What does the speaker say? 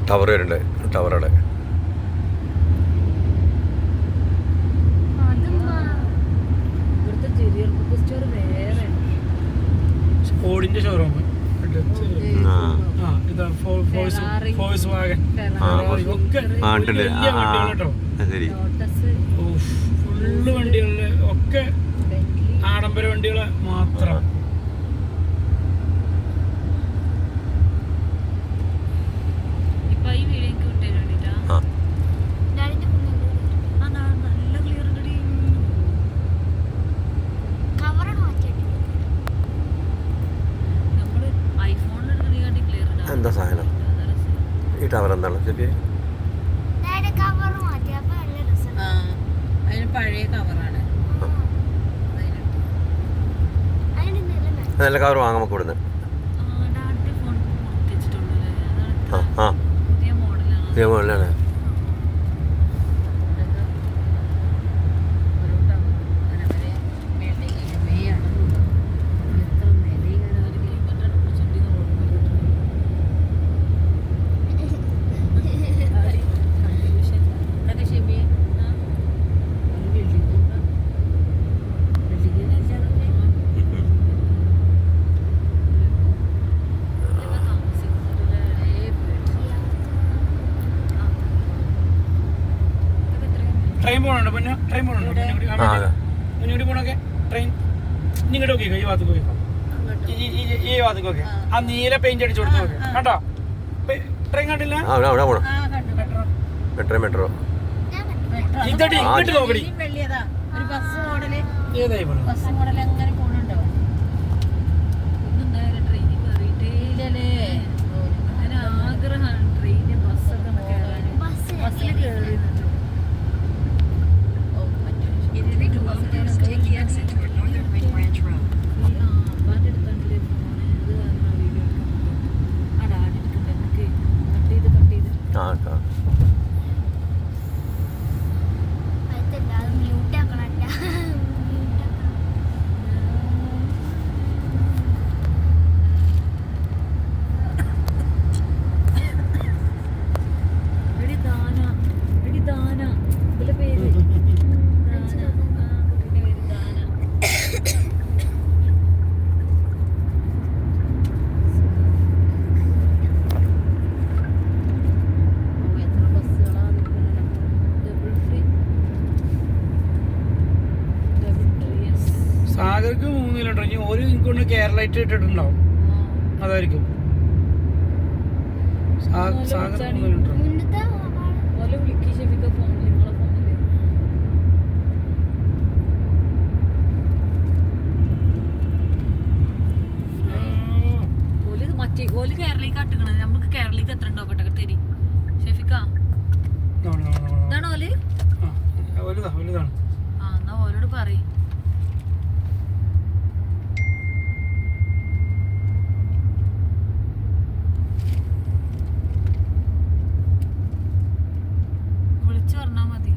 Tower വരുന്നുണ്ട്. ടവറവിടെ സ്കോഡിന്റെ showroom full വണ്ടികളില് ഒക്കെ ആഡംബര വണ്ടികള് മാത്രം. എന്താ സാധനം ഈ ടവർ എന്താണ് ശരി? പഴയ കവറാണ്. നല്ല കവർ വാങ്ങാൻ നമുക്ക് ഇവിടുന്ന്. പുതിയ മോഡലാണ്. ട്രെയിൻ പോകണുണ്ട് പിന്നെ ട്രെയിൻ പോകണുണ്ട് മുന്നോട്ട് പോകണൊക്കെ ട്രെയിൻ ഇങ്ങോട്ട് നോക്കിക്കോ. ഈ ഭാഗത്ത് നോക്കിക്കോ. ഈ ഭാഗത്ത് നോക്കി ആ നീല പെയിന്റ് അടിച്ചു കൊടുത്തു നോക്കി കേട്ടോ. ട്രെയിൻ കണ്ടില്ല? മെട്രോ ഇതടി ഇങ്ങോട്ട് നോക്കടി. ഏതായി സാഗർക്ക് 3 കിലോമീറ്റർ. ഇനി ഒരു എനിക്കൊണ്ട് കേരളായിട്ട് ഇട്ടിട്ടുണ്ടാവും. അതായിരിക്കും സാഗർ 3 കിലോമീറ്റർ. കേരളീക്ക് അട്ടുകണത് നമുക്ക് കേരളീക്ക് എത്ര ഉണ്ടോ പെട്ടകത്തേരി ഷെഫിക്ക ഇതാണോ ഓല്? ആ എന്നാ ഓലോട് പറയും. വിളിച്ചു പറഞ്ഞാ മതി.